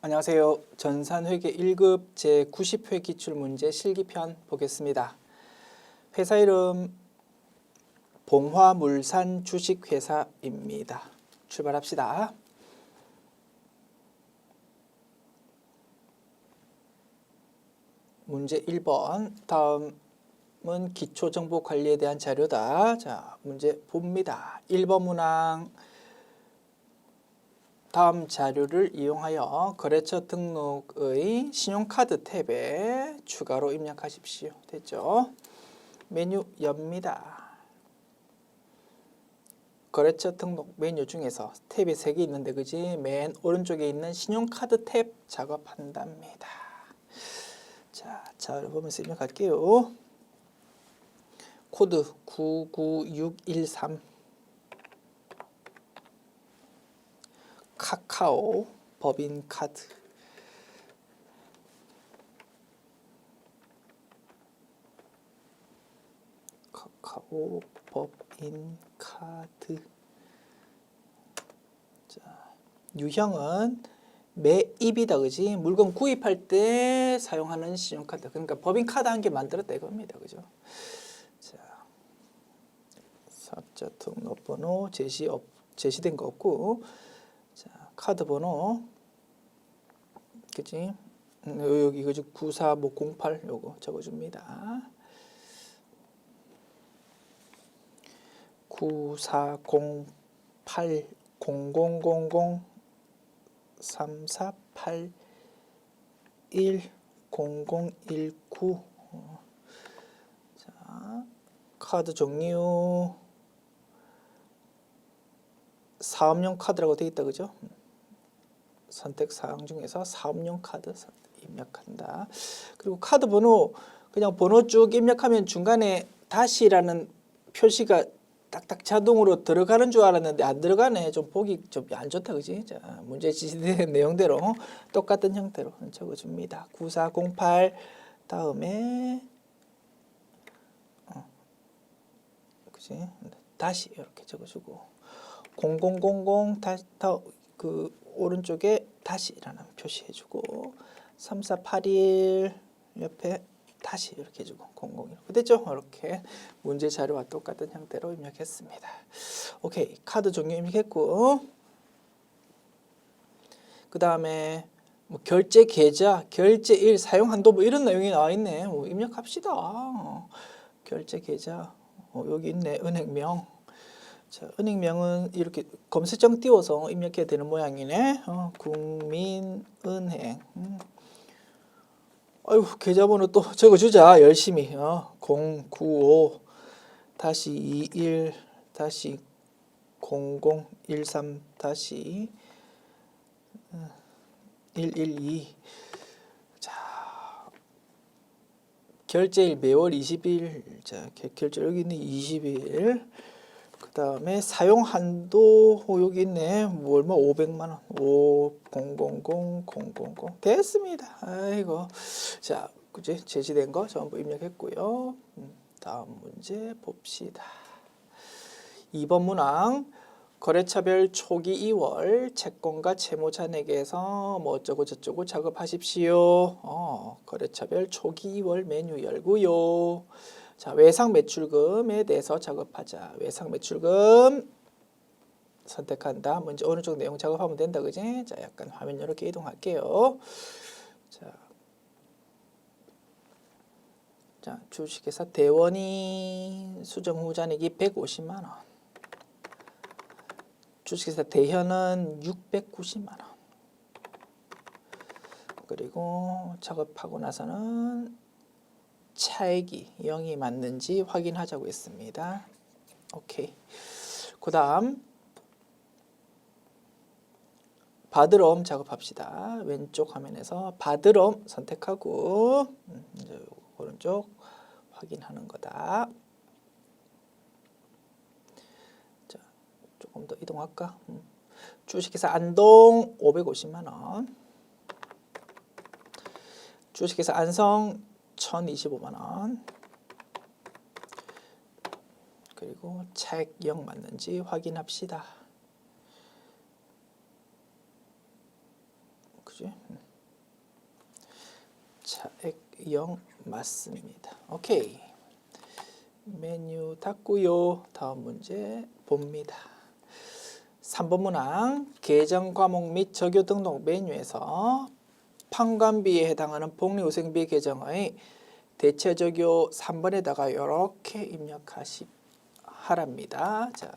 안녕하세요. 전산회계 1급 제90회 기출문제 실기편 보겠습니다. 회사 이름 봉화물산 주식회사입니다. 출발합시다. 문제 1번. 다음은 기초정보관리에 대한 자료다. 자, 문제 봅니다. 1번 문항. 다음 자료를 이용하여 거래처 등록의 신용카드 탭에 추가로 입력하십시오. 됐죠? 메뉴 엽니다. 거래처 등록 메뉴 중에서 탭이 3개 있는데 그지? 맨 오른쪽에 있는 신용카드 탭 작업한답니다. 자, 자료 보면서 입력할게요. 코드 99613 카카오 법인카드 카카오 법인카드. 자, 유형은 매입이다 그지? 물건 구입할 때 사용하는 신용카드. 그러니까 법인카드 한 개 만들었다 이겁니다. 그죠? 자, 사업자 등록번호 제시된 거 없고, 자, 카드 번호 그치? 여기 그지? 94508 요거 적어줍니다. 9408 0000 3481 0019. 자, 카드 종류 사업용 카드라고 되어 있다 그죠? 선택 사항 중에서 사업용 카드 입력한다. 그리고 카드 번호 그냥 번호 쭉 입력하면 중간에 다시라는 표시가 딱딱 자동으로 들어가는 줄 알았는데 안 들어가네. 좀 보기 좀 안 좋다 그지? 자, 문제 지시된 내용대로 똑같은 형태로 적어줍니다. 9408 다음에 그지? 다시 이렇게 적어주고 0000 다시 그 오른쪽에 다시라는 표시해주고 3481 옆에 다시 이렇게 해주고 00 이렇게 됐죠? 이렇게 문제 자료와 똑같은 형태로 입력했습니다. 오케이, 카드 종류 입력했고, 그 다음에 뭐 결제 계좌, 결제일, 사용 한도 뭐 이런 내용이 나와 있네. 뭐 입력합시다. 결제 계좌 여기 있네. 은행명. 자, 은행명은 이렇게 검색정 띄워서 입력해야 되는 모양이네. 국민은행. 아유, 계좌번호 또 적어주자. 열심히. 095 21 0013 112. 자, 결제일 매월 20일. 자, 결제 여기 있네. 20일. 그 다음에 사용 한도 여기 있네. 뭐 얼마 500만 원. 5000 됐습니다. 아이고. 자, 그지? 제시된 거 전부 입력했고요. 다음 문제 봅시다. 2번 문항. 거래처별 초기 2월 채권과 채무 잔액에서 뭐 어쩌고 저쩌고 작업하십시오. 거래처별 초기 2월 메뉴 열고요. 자, 외상 매출금에 대해서 작업하자. 외상 매출금 선택한다. 먼저 오른쪽 내용 작업하면 된다. 그지? 자, 약간 화면 이렇게 이동할게요. 자, 주식회사 대원이 수정 후 잔액이 150만 원. 주식회사 대현은 690만 원. 그리고 작업하고 나서는 차액이 0이 맞는지 확인하자고 했습니다. 오케이. 그 다음 바드롬 작업합시다. 왼쪽 화면에서 바드롬 선택하고 이제 오른쪽 확인하는 거다. 자, 조금 더 이동할까? 주식회사 안동 550만 원. 주식회사 안성 1025만 원. 그리고 차액 0 맞는지 확인합시다. 그지? 차액 0 맞습니다. 오케이. 메뉴 닫고요. 다음 문제 봅니다. 3번 문항 계정 과목 및 적요 등록 메뉴에서 판관비에 해당하는 복리후생비 계정의 대체 적요 3번에다가 이렇게 입력하랍니다. 자,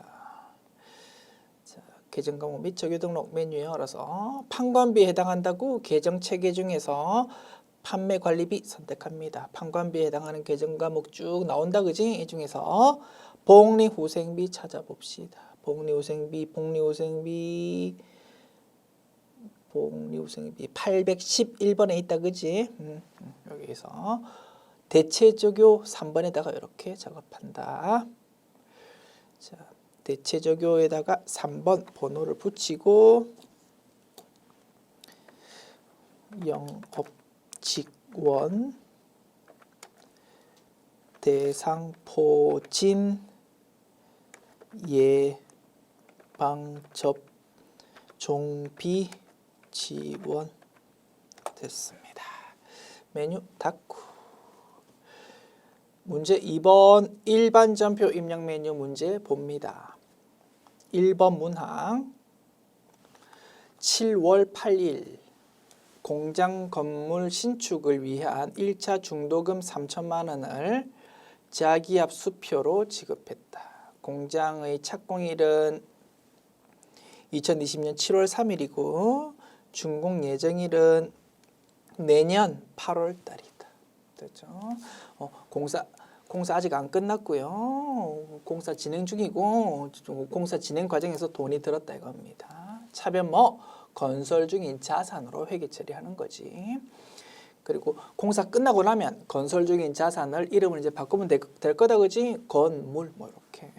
계정 과목 및 적요 등록 메뉴에 열어서 판관비에 해당한다고 계정 체계 중에서 판매 관리비 선택합니다. 판관비에 해당하는 계정 과목 쭉 나온다 그지? 이 중에서 복리후생비 찾아봅시다. 복리후생비 811번에 있다 그지? 여기서 대체적요 3번에다가 이렇게 작업한다. 자, 대체적요에다가 3번 번호를 붙이고 영업직원 대상포진 예방접종비 지원 됐습니다. 메뉴 닫고 문제 2번 일반 전표 입력 메뉴 문제 봅니다. 1번 문항 7월 8일 공장 건물 신축을 위한 1차 중도금 3천만 원을 자기압 수표로 지급했다. 공장의 착공일은 2020년 7월 3일이고 준공 예정일은 내년 8월 달이다. 됐죠? 공사 아직 안 끝났고요. 공사 진행 중이고 공사 진행 과정에서 돈이 들었다 이겁니다. 차변 건설 중인 자산으로 회계 처리하는 거지. 그리고 공사 끝나고 나면 건설 중인 자산을 이름을 이제 바꾸면 될 거다 그지? 건물 이렇게.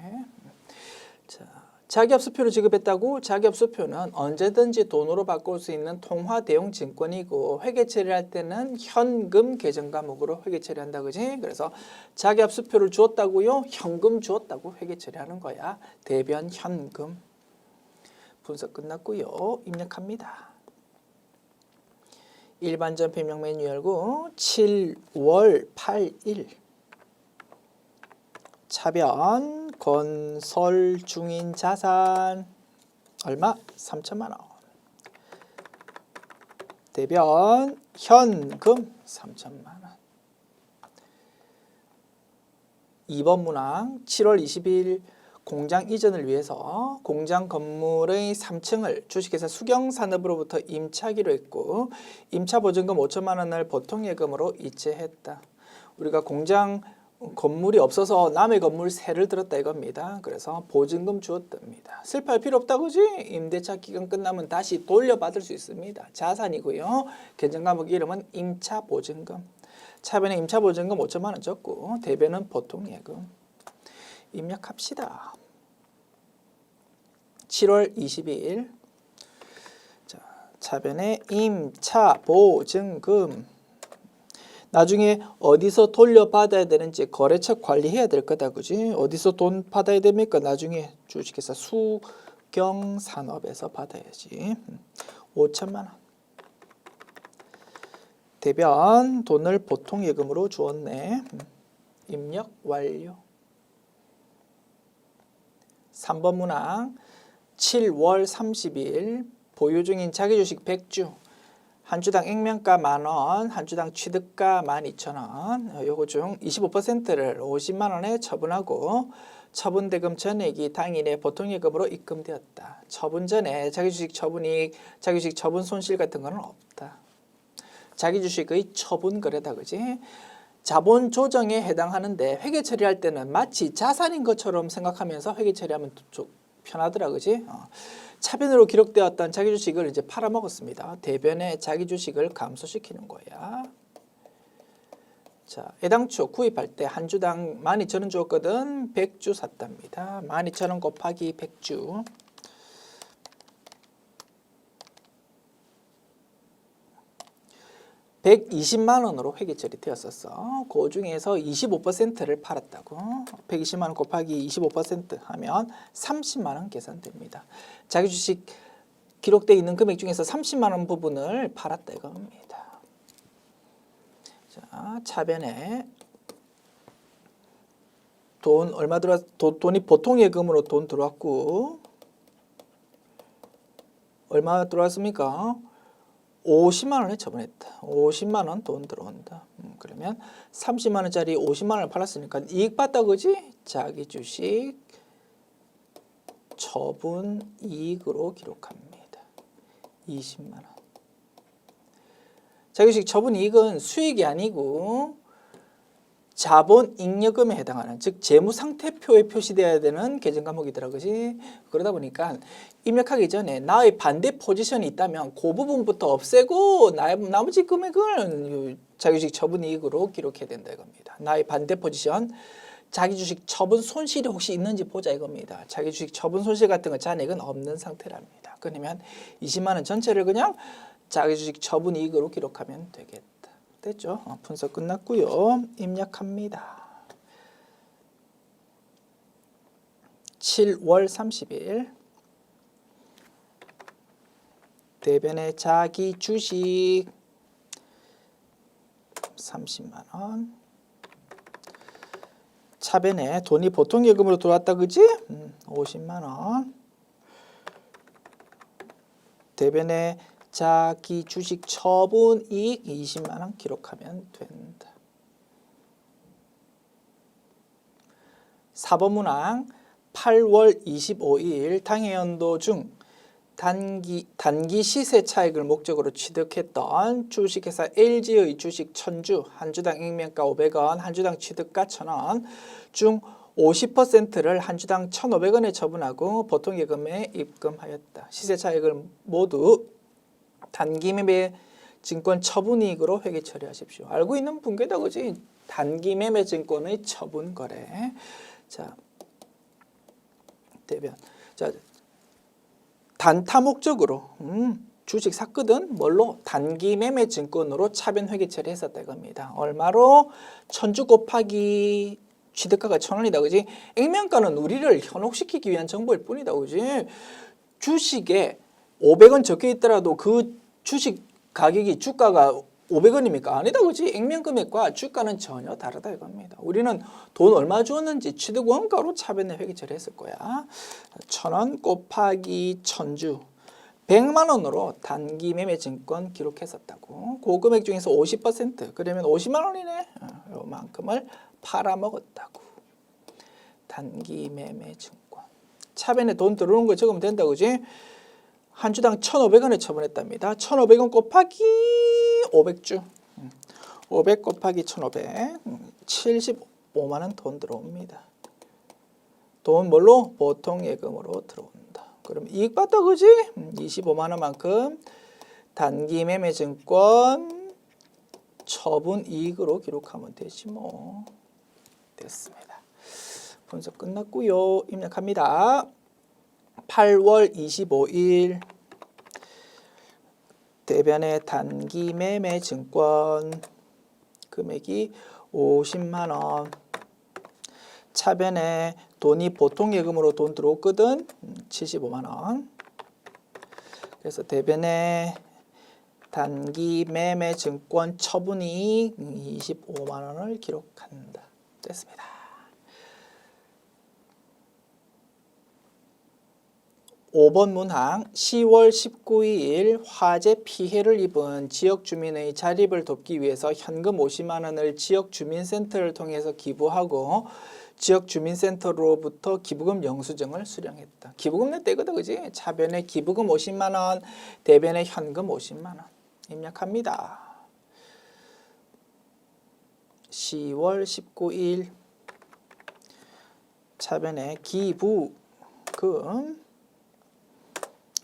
자, 자기압 수표를 지급했다고? 자기압 수표는 언제든지 돈으로 바꿀 수 있는 통화 대용 증권이고 회계 처리할 때는 현금 계정 과목으로 회계 처리한다 그지? 그래서 자기압 수표를 주었다고요? 현금 주었다고 회계 처리하는 거야. 대변 현금. 분석 끝났고요. 입력합니다. 일반 전표 입력 메뉴 열고 7월 8일 차변 건설 중인 자산 얼마? 3천만 원. 대변 현금 3천만 원. 2번 문항 7월 20일 공장 이전을 위해서 공장 건물의 3층을 주식회사 수경산업으로부터 임차하기로 했고 임차 보증금 5천만 원을 보통예금으로 이체했다. 우리가 공장 건물이 없어서 남의 건물 세를 들었다 이겁니다. 그래서 보증금 주었답니다. 슬퍼할 필요 없다 그지? 임대차 기간 끝나면 다시 돌려받을 수 있습니다. 자산이고요. 계정 과목 이름은 임차 보증금. 차변에 임차 보증금 5천만 원 적고 대변은 보통예금. 입력합시다. 7월 22일 자, 차변에 임차 보증금 나중에 어디서 돌려받아야 되는지 거래처 관리해야 될 거다 그지? 어디서 돈 받아야 됩니까? 나중에 주식회사 수경산업에서 받아야지. 5천만 원. 대변 돈을 보통예금으로 주었네. 입력 완료. 3번 문항 7월 30일 보유 중인 자기주식 100주 한 주당 액면가 만원, 한 주당 취득가 12,000원 요거 중 25%를 50만 원에 처분하고 처분대금 전액이 당일에 보통예금으로 입금되었다. 처분 전에 자기주식 처분이익, 자기주식 처분 손실 같은 거는 없다. 자기주식의 처분 거래다 그지? 자본 조정에 해당하는데 회계 처리할 때는 마치 자산인 것처럼 생각하면서 회계 처리하면 좀 편하더라 그지? 차변으로 기록되었던 자기 주식을 이제 팔아먹었습니다. 대변에 자기 주식을 감소시키는 거야. 자, 애당초 구입할 때 한 주당 12,000원 주었거든. 100주 샀답니다. 12,000원 곱하기 100주. (120만 원으로 회계 처리되었었어. 그 중에서 25%를 팔았다고. 120만 원 곱하기 25% 하면 30만 원 계산됩니다. 자기 주식 기록되어 있는 금액 중에서 30만 원 부분을 팔았다 이겁니다. 자, 차변에 돈 얼마 돈이 보통 예금으로 돈 들어왔고 얼마 들어왔습니까? 50만 원에 처분했다. 50만 원 돈 들어온다. 그러면 30만 원짜리 50만 원을 팔았으니까 이익 봤다 그지? 자기 주식 처분 이익으로 기록합니다. 20만 원. 자기 주식 처분 이익은 수익이 아니고 자본 잉여금에 해당하는, 즉 재무상태표에 표시되어야 되는 계정 과목이더라 그지? 그러다 보니까 입력하기 전에 나의 반대 포지션이 있다면 그 부분부터 없애고 나머지 금액을 자기주식 처분 이익으로 기록해야 된다 이겁니다. 나의 반대 포지션, 자기주식 처분 손실이 혹시 있는지 보자 이겁니다. 자기주식 처분 손실 같은 거 잔액은 없는 상태랍니다. 그러면 20만 원 전체를 그냥 자기주식 처분 이익으로 기록하면 되겠다. 됐죠? 분석 끝났고요. 입력합니다. 7월 30일 대변의 자기 주식 30만 원. 차변에 돈이 보통 예금으로 들어왔다 그지? 50만 원. 대변에 자기 주식 처분 이익 20만 원 기록하면 된다. 4번 문항 8월 25일 당해연도 중 단기 시세 차익을 목적으로 취득했던 주식회사 LG의 주식 1000주, 한 주당 액면가 500원, 한 주당 취득가 1000원 중 50%를 한 주당 1,500원에 처분하고 보통 예금에 입금하였다. 시세 차익을 모두 단기 매매 증권 처분이익으로 회계 처리하십시오. 알고 있는 분께다 그지? 단기 매매 증권의 처분 거래. 자, 대변. 자, 단타 목적으로 주식 샀거든. 뭘로? 단기 매매 증권으로 차변 회계 처리했었다 이겁니다. 얼마로? 1000주 곱하기 취득가가 1,000원이다 그지? 액면가는 우리를 현혹시키기 위한 정보일 뿐이다 그지? 주식에 500원 적혀 있더라도 그 주식 가격이 주가가 500원입니까? 아니다 그지? 액면 금액과 주가는 전혀 다르다 이겁니다. 우리는 돈 얼마 주었는지 취득 원가로 차변 회계 처리했을 거야. 1,000원 곱하기 1000주 100만 원으로 단기 매매 증권 기록했었다고. 그 금액 중에서 50% 그러면 50만 원이네. 요만큼을 팔아먹었다고. 단기 매매 증권. 차변에 돈 들어오는 거 적으면 된다 그지? 한 주당 1,500원에 처분했답니다. 1,500원 곱하기 500주. 500 곱하기 1,500. 75만 원 돈 들어옵니다. 돈 뭘로? 보통 예금으로 들어온다. 그럼 이익 봤다 그지? 25만 원만큼 단기 매매 증권 처분 이익으로 기록하면 되지 뭐. 됐습니다. 분석 끝났고요. 입력합니다. 8월 25일 대변의 단기 매매 증권 금액이 50만 원. 차변에 돈이 보통 예금으로 돈 들어왔거든. 75만 원. 그래서 대변에 단기 매매 증권 처분이 25만 원을 기록한다. 됐습니다. 5번 문항 10월 19일 화재 피해를 입은 지역 주민의 자립을 돕기 위해서 현금 50만 원을 지역 주민센터를 통해서 기부하고 지역 주민센터로부터 기부금 영수증을 수령했다. 기부금 낼 때거든 그지? 차변에 기부금 50만 원, 대변에 현금 50만 원. 입력합니다. 10월 19일 차변에 기부금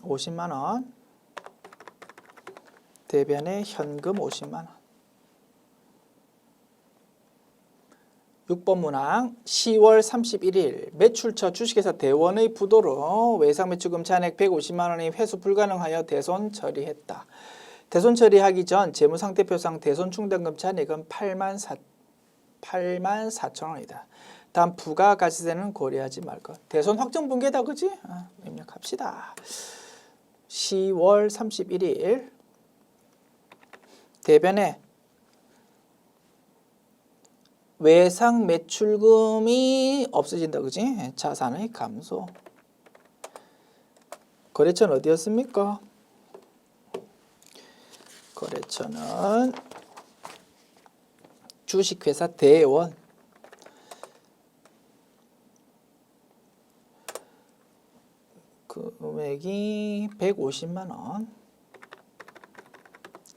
50만 원, 대변에 현금 50만 원. 6번 문항 10월 31일 매출처 주식회사 대원의 부도로 외상매출금 잔액 150만 원이 회수 불가능하여 대손 처리했다. 대손 처리하기 전 재무상태표상 대손 충당금 잔액은 8만 4천 원이다. 다음 부가가치세는 고려하지 말 것. 대손 확정 분괴다 그지? 입력합시다. 10월 31일 대변에 외상 매출금이 없어진다. 그지? 자산의 감소. 거래처는 어디였습니까? 거래처는 주식회사 대원. 금액이 150만 원.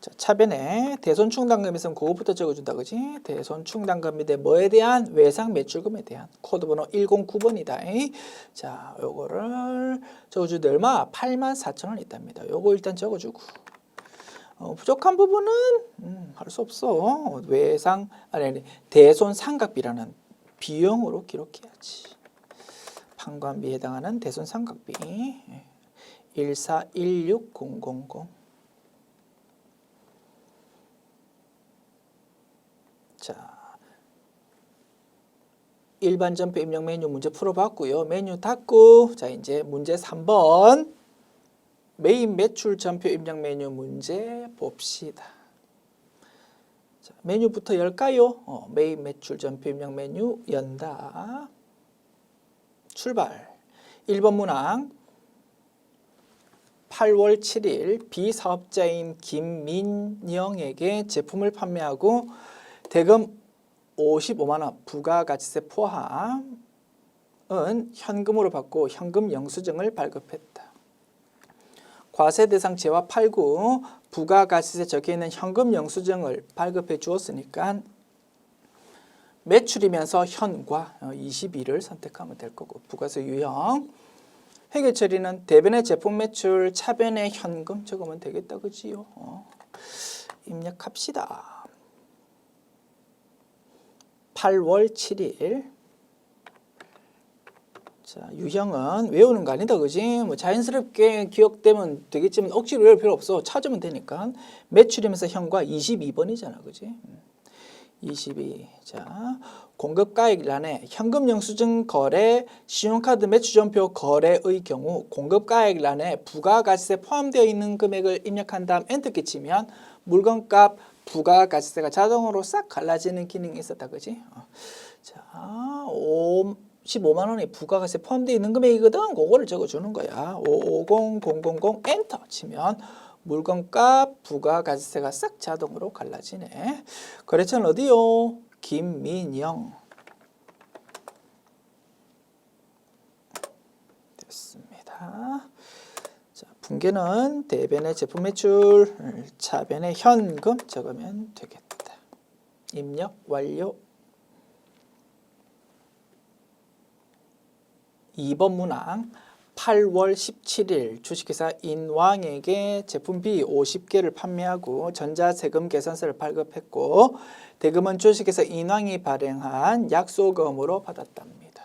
자, 차변에 대손 충당금 있으면 그거부터 적어준다. 그지? 대손 충당금이 돼 뭐에 대한? 외상 매출금에 대한. 코드번호 109번이다. 자, 요거를 적어주는데 얼마? 84,000원 있답니다. 요거 일단 적어주고. 부족한 부분은 할 수 없어. 외상 아니 대손 상각비라는 비용으로 기록해야지. 판관비에 해당하는 대손 상각비 1416000. 자, 일반 전표 입력 메뉴 문제 풀어봤고요. 메뉴 닫고 자 이제 문제 3번 메인 매출 전표 입력 메뉴 문제 봅시다. 자, 메뉴부터 열까요? 메인 매출 전표 입력 메뉴 연다. 출발. 1번 문항 8월 7일 비사업자인 김민영에게 제품을 판매하고 대금 55만 원 부가가치세 포함은 현금으로 받고 현금 영수증을 발급했다. 과세 대상 재화 8구 부가가치세 적혀있는 현금 영수증을 발급해 주었으니까 매출이면서 현과 22를 선택하면 될 거고 부가세 유형 회계 처리는 대변의 제품 매출 차변의 현금 적으면 되겠다. 그지요? 입력합시다. 8월 7일 자, 유형은 외우는 거 아니다. 그지? 뭐 자연스럽게 기억되면 되겠지만 억지로 외울 필요 없어. 찾으면 되니까. 매출이면서 현과 22번이잖아. 그지? 22. 자, 공급가액란에 현금 영수증 거래, 신용카드 매출전표 거래의 경우 공급가액란에 부가가치세 포함되어 있는 금액을 입력한 다음 엔터키 치면 물건값 부가가치세가 자동으로 싹 갈라지는 기능이 있었다. 그지? 자, 15만 원이 부가가치세 포함되어 있는 금액이거든. 그거를 적어주는 거야. 550000 엔터 치면 물건값 부가가치세가 싹 자동으로 갈라지네. 거래처는 어디요? 김민영. 됐습니다. 자, 분계는 대변의 제품 매출, 차변의 현금 적으면 되겠다. 입력 완료. 2번 문항 8월 17일 주식회사 인왕에게 제품 B 50개를 판매하고 전자세금 계산서를 발급했고 대금은 주식회사 인왕이 발행한 약소금으로 받았답니다.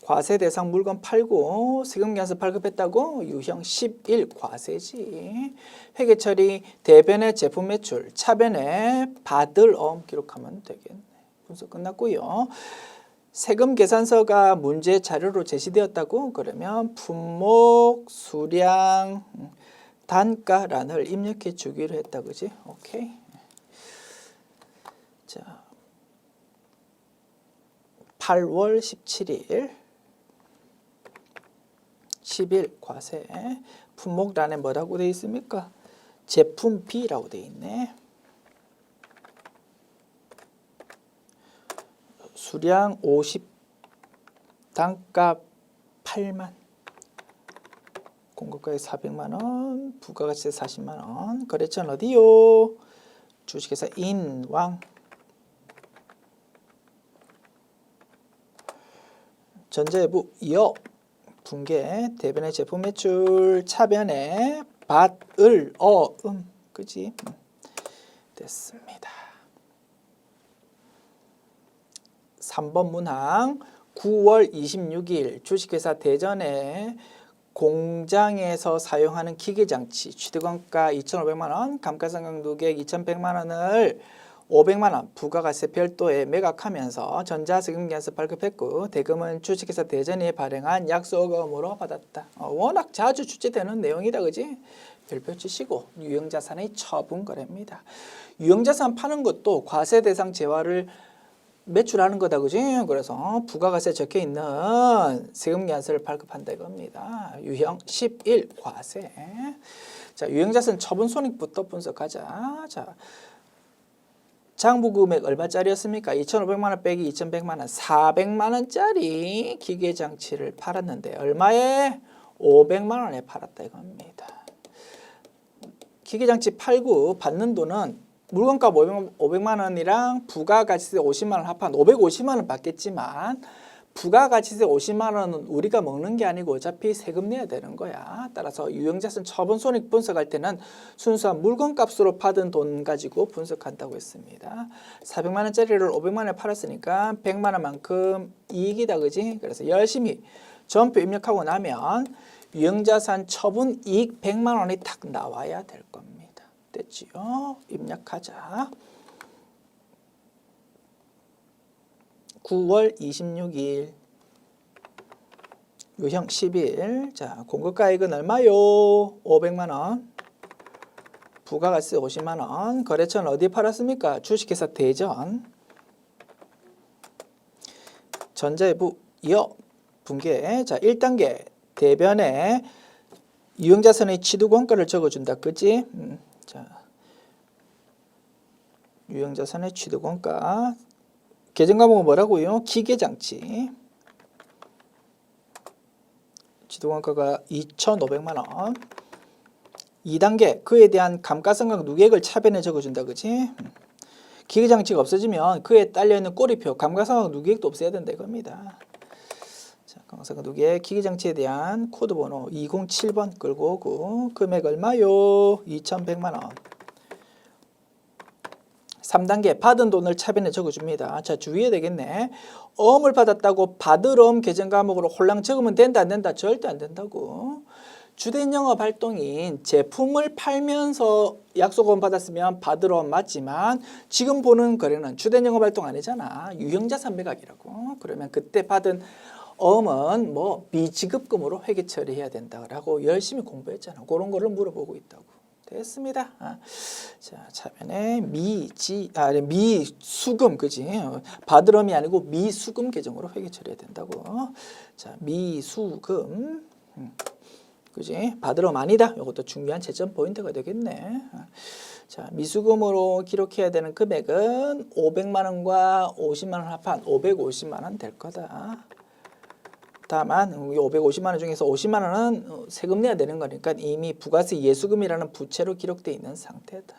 과세 대상 물건 팔고 세금 계산서 발급했다고 유형 11 과세지. 회계 처리 대변의 제품 매출 차변에 받을 기록하면 되겠네. 분석 끝났고요. 세금 계산서가 문제 자료로 제시되었다고 그러면 품목, 수량, 단가란을 입력해 주기로 했다. 그지? 오케이. 자, 8월 17일 10일 과세 품목란에 뭐라고 되어 있습니까? 제품 B라고 되어 있네. 수량 50, 단가 8만, 공급가액 400만 원, 부가가치세 40만 원. 거래처는 어디요? 주식회사 인왕. 전자예부 여 분계 대변의 제품 매출 차변에 받을 그지? 됐습니다. 3번 문항 9월 26일 주식회사 대전에 공장에서 사용하는 기계장치 취득원가 2,500만 원, 감가상각누계액 2,100만 원을 500만 원 부가가세 별도에 매각하면서 전자세금계산서 발급했고 대금은 주식회사 대전이 발행한 약속금으로 받았다. 워낙 자주 출제되는 내용이다, 그지? 별표 치시고 유형자산의 처분 거래입니다. 유형자산 파는 것도 과세 대상 재화를 매출하는 거다, 그지? 그래서 부가가세 적혀 있는 세금계산서를 발급한다 이겁니다. 유형 11 과세. 자, 유형자산 처분 손익부터 분석하자. 자, 장부 금액 얼마짜리였습니까? 2,500만 원 빼기 2,100만 원, 400만 원짜리 기계장치를 팔았는데 얼마에? 500만 원에 팔았다 이겁니다. 기계장치 팔고 받는 돈은 물건값 500만 원이랑 부가가치세 50만 원 합한 550만 원 받겠지만 부가가치세 50만 원은 우리가 먹는 게 아니고 어차피 세금 내야 되는 거야. 따라서 유형자산 처분 손익 분석할 때는 순수한 물건값으로 받은 돈 가지고 분석한다고 했습니다. 400만 원짜리를 500만 원에 팔았으니까 100만 원만큼 이익이다, 그지? 그래서 열심히 전표 입력하고 나면 유형자산 처분 이익 100만 원이 딱 나와야 될 겁니다. 됐지요? 입력하자. 9월 26일 유형 11. 자, 공급가액은 얼마요? 500만 원. 부가가세 50만 원. 거래처는 어디에 팔았습니까? 주식회사 대전. 전자외부 이어 분계. 자, 1단계 대변에 유형자산의 취득원가를 적어준다, 그치? 자, 유형자산의 취득원가. 계정과목은 뭐라고요? 기계장치. 취득원가가 2,500만 원. 2단계 그에 대한 감가상각 누계액을 차변에 적어준다, 그치? 기계장치가 없어지면 그에 딸려있는 꼬리표 감가상각 누계액도 없애야 된다 이겁니다. 자, 감가상각 누계액 기계장치에 대한 코드번호 207번 끌고 오고 금액 얼마요? 2,100만 원. 3단계 받은 돈을 차변에 적어줍니다. 자, 주의해야 되겠네. 어음을 받았다고 받을 어음 계정과목으로 홀랑 적으면 된다, 안 된다? 절대 안 된다고. 주된 영업 활동인 제품을 팔면서 약속어음 받았으면 받을 어음 맞지만 지금 보는 거래는 주된 영업 활동 아니잖아. 유형자산 매각이라고. 그러면 그때 받은 어음은 뭐 미지급금으로 회계 처리해야 된다라고 열심히 공부했잖아. 그런 거를 물어보고 있다고. 됐습니다. 자, 차변에 미수금, 그지? 받을 어음이 아니고 미수금 계정으로 회계 처리해야 된다고. 자, 미수금. 그지? 받을 어음 아니다. 이것도 중요한 채점 포인트가 되겠네. 자, 미수금으로 기록해야 되는 금액은 500만 원과 50만 원 합한 550만 원 될 거다. 다만 550만 원 중에서 50만 원은 세금 내야 되는 거니까 이미 부가세 예수금이라는 부채로 기록되어 있는 상태다.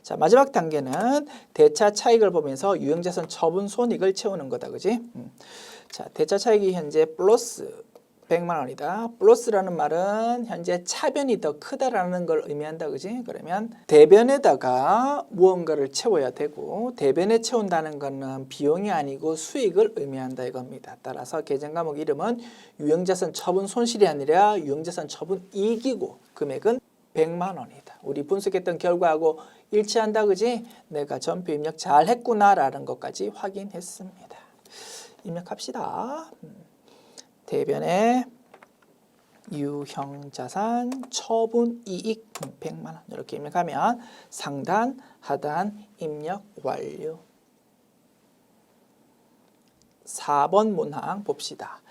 자, 마지막 단계는 대차 차익을 보면서 유형자산 처분 손익을 채우는 거다, 그지? 자, 대차 차익이 현재 플러스 100만 원이다. 플러스라는 말은 현재 차변이 더 크다라는 걸 의미한다, 그지? 그러면 대변에다가 무언가를 채워야 되고 대변에 채운다는 것은 비용이 아니고 수익을 의미한다 이겁니다. 따라서 계정 과목 이름은 유형자산 처분 손실이 아니라 유형자산 처분 이익이고 금액은 100만 원이다. 우리 분석했던 결과하고 일치한다, 그지? 내가 전표 입력 잘 했구나라는 것까지 확인했습니다. 입력합시다. 대변에 유형자산 처분 이익 100만 원 이렇게 입력하면 상단, 하단 입력 완료. 4번 문항 봅시다.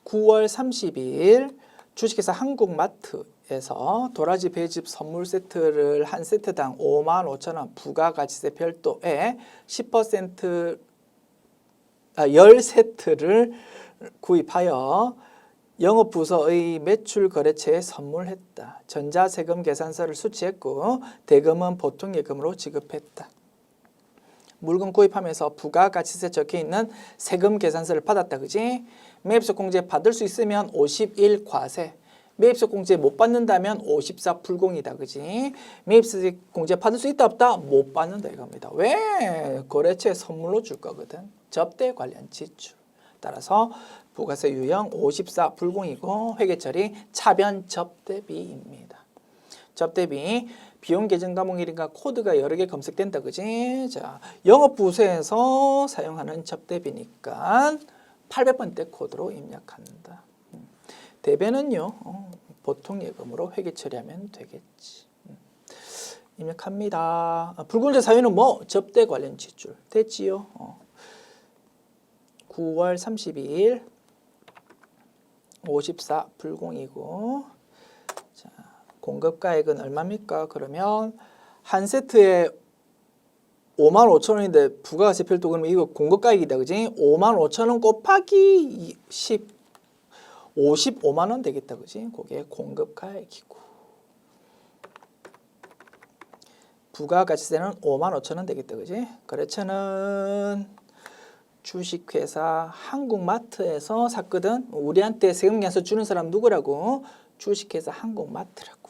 9월 30일 주식회사 한국마트에서 도라지 배즙 선물 세트를 한 세트당 55,000원 부가가치세 별도에 10% 10세트를 구입하여 영업부서의 매출 거래처에 선물했다. 전자세금 계산서를 수취했고 대금은 보통예금으로 지급했다. 물건 구입하면서 부가가치세 적혀있는 세금 계산서를 받았다, 그지? 매입소 공제 받을 수 있으면 51 과세, 매입소 공제 못 받는다면 54 불공이다, 그지? 매입소 공제 받을 수 있다 없다? 못 받는다 이겁니다. 왜? 거래처에 선물로 줄 거거든. 접대 관련 지출. 따라서 부가세 유형 54 불공이고 회계처리 차변 접대비입니다. 접대비 비용 계정 과목이니까 코드가 여러 개 검색된다, 그지? 자, 영업부서에서 사용하는 접대비니까 800번대 코드로 입력한다. 대변은요, 보통 예금으로 회계 처리하면 되겠지. 입력합니다. 불공제 사유는 뭐? 접대 관련 지출. 됐지요? 9월 30일 54 불공이고, 자, 공급가액은 얼마입니까? 그러면 한 세트에 55,000원인데 부가가치 별도, 그러면 이거 공급가액이다, 그지? 55,000원 곱하기 55만 원 되겠다, 그지? 그게 공급가액이고, 부가가치세는 55,000원 되겠다, 그지? 거래처는 주식회사 한국마트에서 샀거든. 우리한테 세금계산서 주는 사람 누구라고? 주식회사 한국마트라고.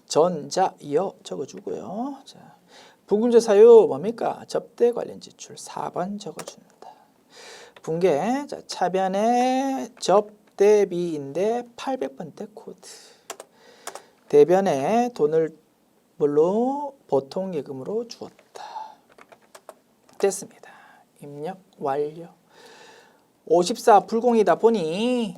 전자, 이어 적어주고요. 자, 부분제 사유 뭡니까? 접대 관련 지출 4번 적어준다. 분계, 자, 차변의 접대비인데 800번대 코드. 대변에 돈을 뭘로? 보통 예금으로 주었다. 됐습니다. 입력 완료. 54 불공이다 보니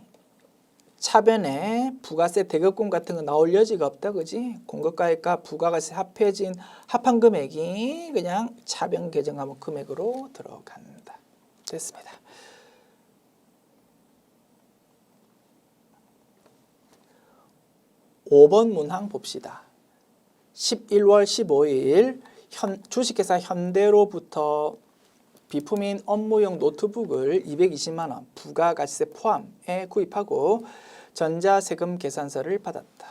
차변에 부가세 대급금 같은 거 나올 여지가 없다, 그지? 공급가액과 부가가세 합해진 합한 금액이 그냥 차변 계정과목 금액으로 들어간다. 됐습니다. (5번) 문항 봅시다. 11월 15일 주식회사 현대로부터 비품인 업무용 노트북을 220만 원 부가가치세 포함에 구입하고 전자세금 계산서를 받았다.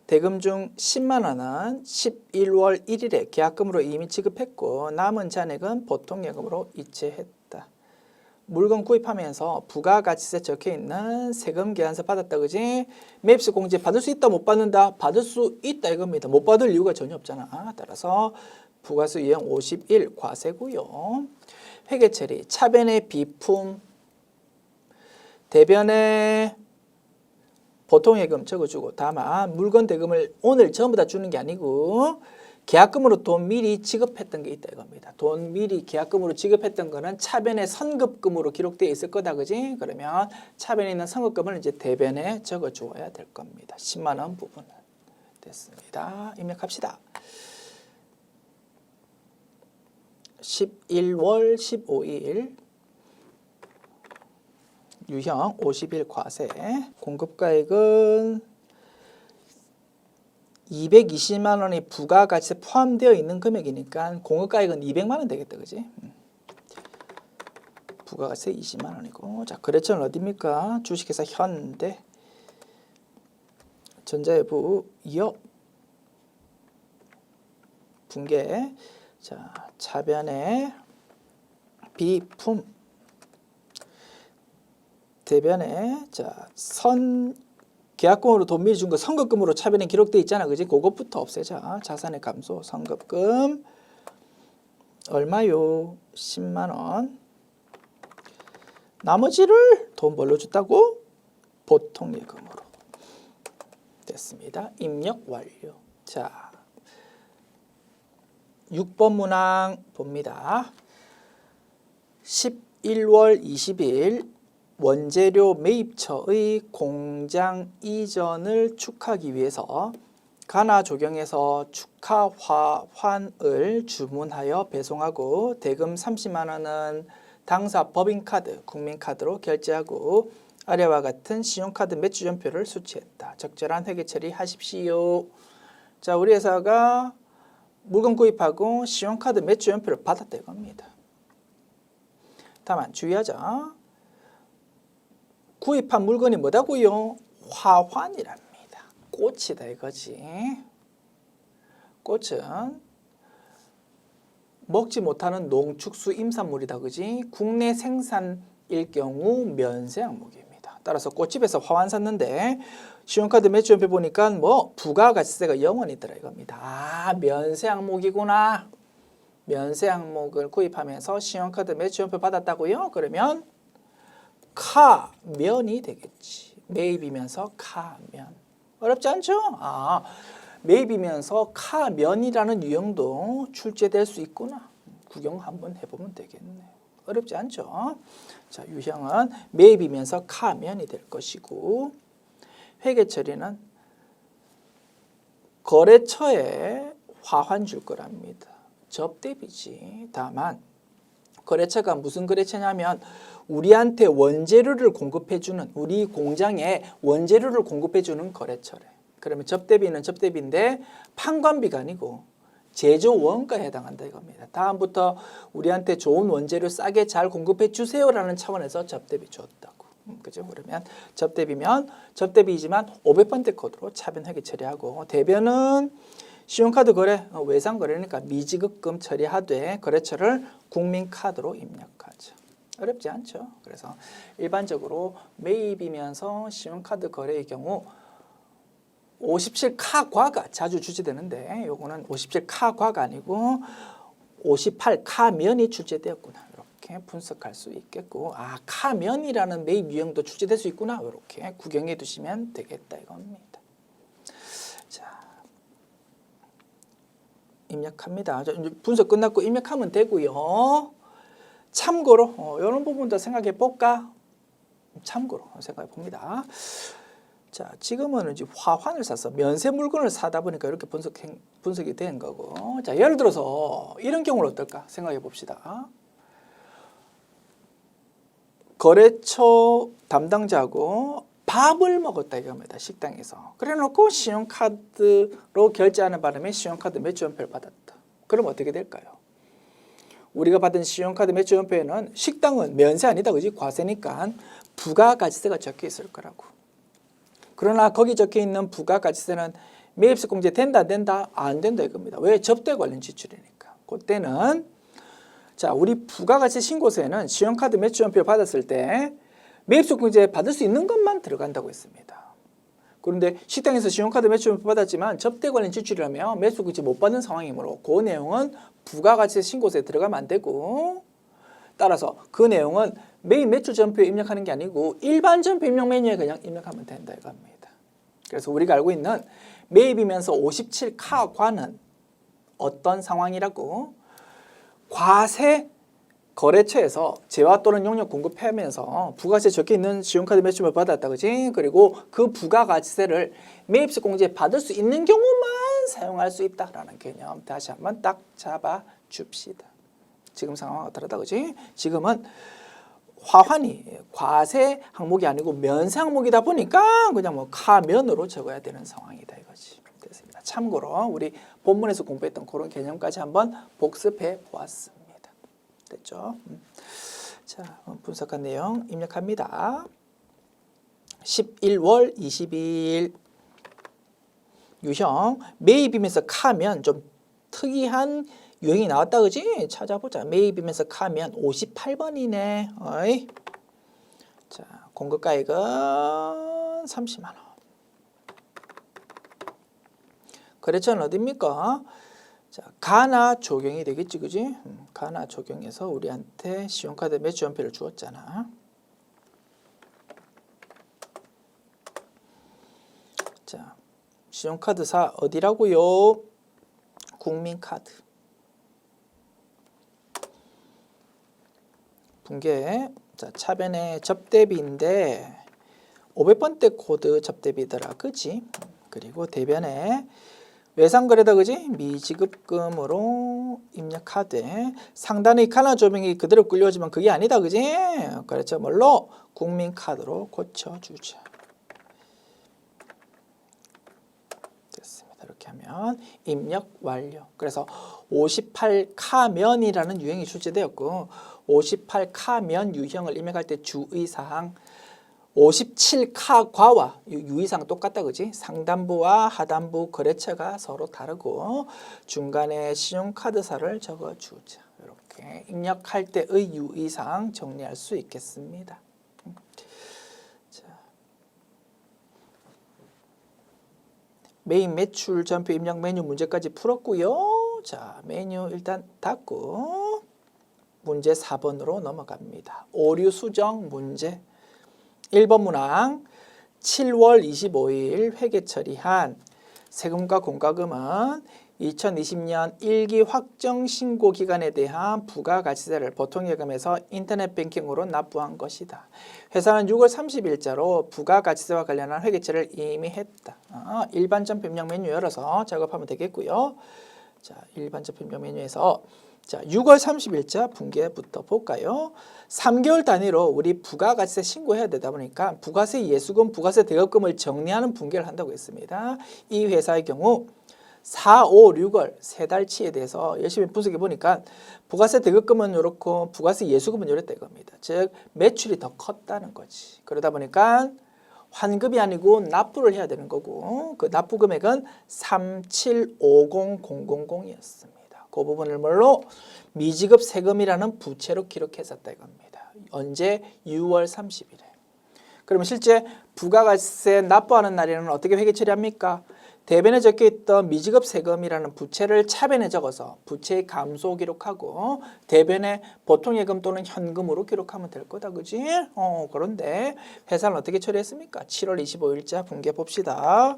대금 중 10만 원은 11월 1일에 계약금으로 이미 지급했고 남은 잔액은 보통예금으로 이체했다. 물건 구입하면서 부가가치세 적혀있는 세금 계산서 받았다, 그지? 매입세 공제 받을 수 있다, 못 받는다? 받을 수 있다 이겁니다. 못 받을 이유가 전혀 없잖아. 따라서 부가세 유형 51 과세고요. 회계처리, 차변의 비품, 대변의 보통예금 적어주고, 다만 물건 대금을 오늘 전부 다 주는 게 아니고 계약금으로 돈 미리 지급했던 게 있다 이겁니다. 돈 미리 계약금으로 지급했던 거는 차변에 선급금으로 기록되어 있을 거다, 그지? 그러면 차변에 있는 선급금을 이제 대변에 적어 주어야 될 겁니다. 10만 원 부분은. 됐습니다. 입력합시다. 11월 15일 유형 50일 과세. 공급가액은 220만 원이 부가가치세 포함되어 있는 금액이니까 공급가액은 200만 원 되겠다, 그지? 부가가치세 20만 원이고, 자, 거래처는 어디입니까? 주식회사 현대, 전자외부, 이어, 분계, 자, 차변에 비품, 대변에, 자, 계약금으로 돈 미리 준 거 선급금으로 차변에 기록되어 있잖아, 그지? 그것부터 없애자. 자산의 감소, 선급금 얼마요? 10만 원. 나머지를 돈 뭘로 줬다고? 보통예금으로. 됐습니다. 입력 완료. 자, 6번 문항 봅니다. 11월 20일 원재료 매입처의 공장 이전을 축하하기 위해서 가나조경에서 축하화환을 주문하여 배송하고 대금 30만 원은 당사 법인카드, 국민카드로 결제하고 아래와 같은 신용카드 매출연표를 수취했다. 적절한 회계 처리하십시오. 자, 우리 회사가 물건 구입하고 신용카드 매출연표를 받았다 이겁니다. 다만 주의하자. 구입한 물건이 뭐다고요? 화환이랍니다. 꽃이다 이거지. 꽃은 먹지 못하는 농축수 임산물이다, 그지? 국내 생산일 경우 면세 항목입니다. 따라서 꽃집에서 화환 샀는데 신용카드 매출연표 보니까 뭐 부가가치세가 0원이더라 이겁니다. 아, 면세 항목이구나. 면세 항목을 구입하면서 신용카드 매출연표 받았다고요? 그러면 면이 되겠지. 매입이면서 카면. 어렵지 않죠? 매입이면서 카면이라는 유형도 출제될 수 있구나. 구경 한번 해보면 되겠네. 어렵지 않죠? 자, 유형은 매입이면서 카면이 될 것이고, 회계 처리는 거래처에 화환 줄 거랍니다. 접대비지. 다만 거래처가 무슨 거래처냐면 우리한테 원재료를 공급해주는, 우리 공장에 원재료를 공급해주는 거래처래. 그러면 접대비는 접대비인데 판관비가 아니고 제조 원가에 해당한다 이겁니다. 다음부터 우리한테 좋은 원재료 싸게 잘 공급해 주세요라는 차원에서 접대비 줬다고. 그죠? 그러면 접대비면 접대비이지만 500번대 코드로 차변 회계 처리하고, 대변은 신용카드 거래, 외상 거래니까 미지급금 처리하되 거래처를 국민카드로 입력하죠. 어렵지 않죠? 그래서 일반적으로 매입이면서 신용카드 거래의 경우 57카과가 자주 출제되는데, 요거는 57카과가 아니고 58카면이 출제되었구나. 이렇게 분석할 수 있겠고, 카면이라는 매입 유형도 출제될 수 있구나. 이렇게 구경해 두시면 되겠다 이겁니다. 자, 입력합니다. 분석 끝났고 입력하면 되고요. 참고로 이런 부분도 생각해 볼까? 참고로 생각해 봅니다. 자, 지금은 이제 화환을 사서 면세 물건을 사다 보니까 이렇게 분석이 된 거고. 자, 예를 들어서 이런 경우는 어떨까 생각해 봅시다. 거래처 담당자하고 밥을 먹었다 이겁니다. 식당에서. 그래 놓고 신용카드로 결제하는 바람에 신용카드 매출연표를 받았다. 그럼 어떻게 될까요? 우리가 받은 신용카드 매출연표에는 식당은 면세 아니다, 그지? 과세니까 부가가치세가 적혀 있을 거라고. 그러나 거기 적혀 있는 부가가치세는 매입세 공제 된다 안 된다? 안 된다 이겁니다. 왜? 접대 관련 지출이니까. 그때는 자, 우리 부가가치 신고서에는 신용카드 매출연표를 받았을 때 매입세 공제 받을 수 있는 것만 들어간다고 했습니다. 그런데 식당에서 신용카드 매출연표 받았지만 접대 관련 지출이라면 매입세 공제 못 받는 상황이므로 그 내용은 부가가치세 신고서에 들어가면 안 되고, 따라서 그 내용은 매입 매출 전표에 입력하는 게 아니고 일반 전표 입력 메뉴에 그냥 입력하면 된다 이겁니다. 그래서 우리가 알고 있는 매입이면서 57카과는 어떤 상황이라고? 과세 거래처에서 재화 또는 용역 공급하면서 부가세 적혀 있는 신용카드 매출을 받았다, 그지? 그리고 그 부가가치세를 매입세 공제 받을 수 있는 경우만 사용할 수 있다라는 개념 다시 한번 딱 잡아 줍시다. 지금 상황은 어떠하다, 그지? 지금은 화환이 과세 항목이 아니고 면세 항목이다 보니까 그냥 뭐 카면으로 적어야 되는 상황이다 이거지. 됐습니다. 참고로 우리 본문에서 공부했던 그런 개념까지 한번 복습해 보았습니다. 됐죠? 자, 분석한 내용 입력합니다. 11월 22일 유형 매입이면서 카면 좀 특이한 유형이 나왔다, 그지? 찾아보자. 매입이면서 카면 58번이네. 어이. 자, 공급가액은 30만 원. 거래처는 어디입니까? 자, 가나 적용이 되겠지, 그지? 가나 적용해서 우리한테 신용카드 매출연표를 주었잖아. 자, 신용카드사 어디라고요? 국민카드. 분계. 자, 차변에 접대비인데 500번대 코드 접대비더라, 그지? 그리고 대변에 외상거래다, 그지? 미지급금으로 입력하되 상단의 가나 조명이 그대로 끌려오지만 그게 아니다, 그지? 그렇죠. 뭘로? 국민카드로 고쳐주자. 됐습니다. 이렇게 하면 입력 완료. 그래서 58카면이라는 유형이 출제되었고 58카면 유형을 입력할 때 주의사항 57카과와 유의사항 똑같다, 그지? 상단부와 하단부 거래처가 서로 다르고 중간에 신용카드사를 적어주자. 이렇게 입력할 때의 유의사항 정리할 수 있겠습니다. 자, 매입 매출 전표 입력 메뉴 문제까지 풀었고요. 자, 메뉴 일단 닫고 문제 4번으로 넘어갑니다. 오류 수정 문제. 1번 문항 7월 25일 회계 처리한 세금과 공과금은 2020년 1기 확정 신고 기간에 대한 부가가치세를 보통예금에서 인터넷 뱅킹으로 납부한 것이다. 회사는 6월 30일자로 부가가치세와 관련한 회계처리를 이미 했다. 일반점 변경 메뉴 열어서 작업하면 되겠고요. 자, 일반점 변경 메뉴에서 자, 6월 30일자 분기부터 볼까요? 3개월 단위로 우리 부가가치세 신고해야 되다 보니까 부가세 예수금, 부가세 대업금을 정리하는 분기를 한다고 했습니다. 이 회사의 경우 4, 5, 6월 세 달치에 대해서 열심히 분석해 보니까 부가세 대급금은 이렇고 부가세 예수금은 이랬다 이겁니다. 즉 매출이 더 컸다는 거지. 그러다 보니까 환급이 아니고 납부를 해야 되는 거고 그 납부 금액은 3750000이었습니다. 그 부분을 뭘로 미지급 세금이라는 부채로 기록했었다 이겁니다. 언제? 6월 30일에. 그러면 실제 부가가치세 납부하는 날에는 어떻게 회계 처리합니까? 대변에 적혀있던 미지급 세금이라는 부채를 차변에 적어서 부채의 감소 기록하고 대변에 보통예금 또는 현금으로 기록하면 될 거다. 그지? 그런데 회사는 어떻게 처리했습니까? 7월 25일자 분기해 봅시다.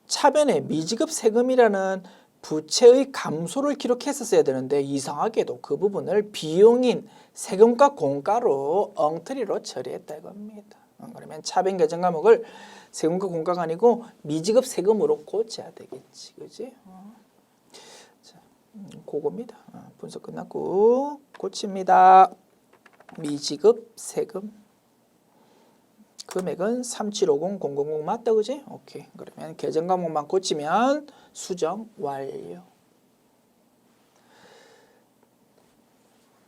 차변에 미지급 세금이라는 부채의 감소를 기록했었어야 되는데 이상하게도 그 부분을 비용인 세금과 공과로 엉터리로 처리했다 이겁니다. 그러면 차변 계정 과목을 세금과 공과가 아니고 미지급 세금으로 고쳐야 되겠지, 그지? 자, 그겁니다. 분석 끝났고 고칩니다. 미지급 세금 금액은 3750000 맞다, 그지? 오케이. 그러면 계정 과목만 고치면 수정 완료.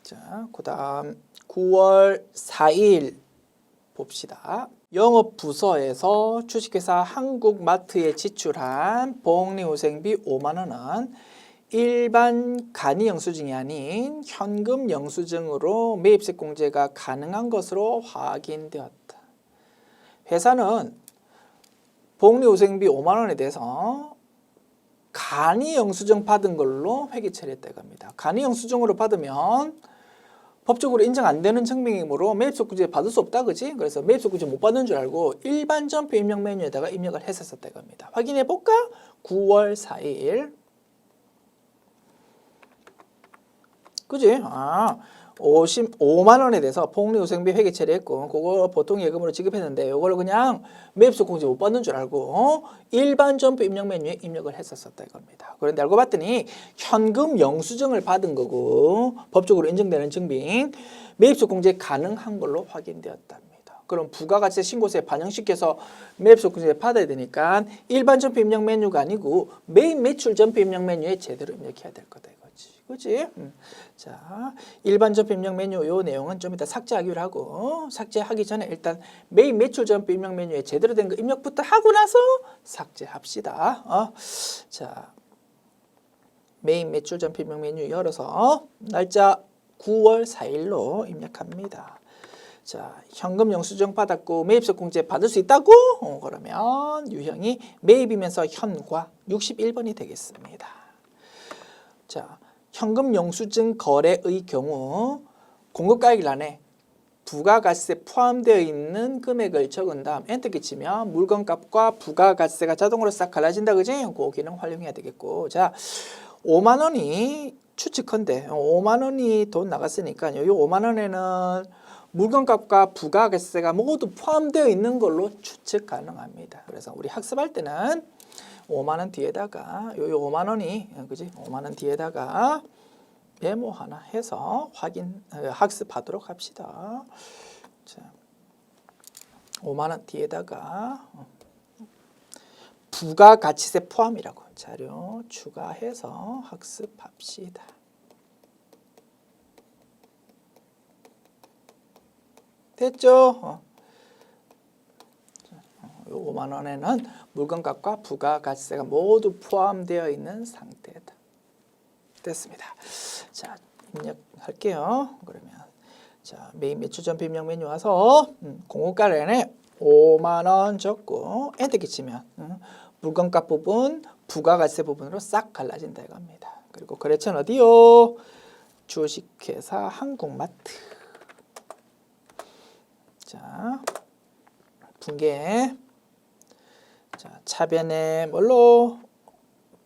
자, 그다음 9월 4일 봅시다. 영업부서에서 주식회사 한국마트에 지출한 복리후생비 5만 원은 일반 간이 영수증이 아닌 현금 영수증으로 매입세 공제가 가능한 것으로 확인되었다. 회사는 복리후생비 5만 원에 대해서 간이 영수증 받은 걸로 회계 처리했다 이겁니다. 간이 영수증으로 받으면 법적으로 인정 안 되는 증빙이므로 매입소구제 받을 수 없다, 그지? 그래서 매입소구제 못 받는 줄 알고 일반 점표 입력 메뉴에다가 입력을 했었다 이겁니다. 확인해 볼까? 9월 4일. 그지? 55만 원에 대해서 복리후생비 회계 처리했고 그거 보통 예금으로 지급했는데 이걸 그냥 매입소공제 못 받는 줄 알고 일반 점표 입력 메뉴에 입력을 했었다 이겁니다. 그런데 알고 봤더니 현금 영수증을 받은 거고 법적으로 인정되는 증빙 매입소공제 가능한 걸로 확인되었답니다. 그럼 부가가치세 신고서에 반영시켜서 매입소공제 받아야 되니까 일반 점표 입력 메뉴가 아니고 매입 매출 점표 입력 메뉴에 제대로 입력해야 될 거다. 그치? 자, 일반 점표 입력 메뉴 요 내용은 좀 이따 삭제하기로 하고 삭제하기 전에 일단 매입 매출 점표 입력 메뉴에 제대로 된 거 입력부터 하고 나서 삭제합시다. 자, 매입 매출 점표 입력 메뉴 열어서 날짜 9월 4일로 입력합니다. 자, 현금 영수증 받았고 매입세 공제 받을 수 있다고? 그러면 유형이 매입이면서 현과 61번이 되겠습니다. 자, 현금 영수증 거래의 경우 공급가액란에 부가가치세 포함되어 있는 금액을 적은 다음 엔터키 치면 물건값과 부가가치세가 자동으로 싹 갈라진다, 그지? 그 기능 활용해야 되겠고, 자, 5만 원이 추측컨대 5만 원이 돈 나갔으니까 요 5만 원에는 물건값과 부가가치세가 모두 포함되어 있는 걸로 추측 가능합니다. 그래서 우리 학습할 때는 5만 원 뒤에다가 요 5만 원이 그지? 5만 원 뒤에다가 메모 하나 해서 학습하도록 합시다. 자, 5만 원 뒤에다가 부가가치세 포함이라고 자료 추가해서 학습합시다. 됐죠? 5만 원에는 물건값과 부가가치세가 모두 포함되어 있는 상태다. 됐습니다. 자, 입력할게요. 그러면 자, 매입 매출 점표 입력 메뉴 와서 공급가액에 5만 원 적고 엔터키 치면 물건값 부분, 부가가치세 부분으로 싹 갈라진다 이겁니다. 그리고 거래처는 어디요? 주식회사 한국마트. 자, 분계. 자, 차변에 뭘로?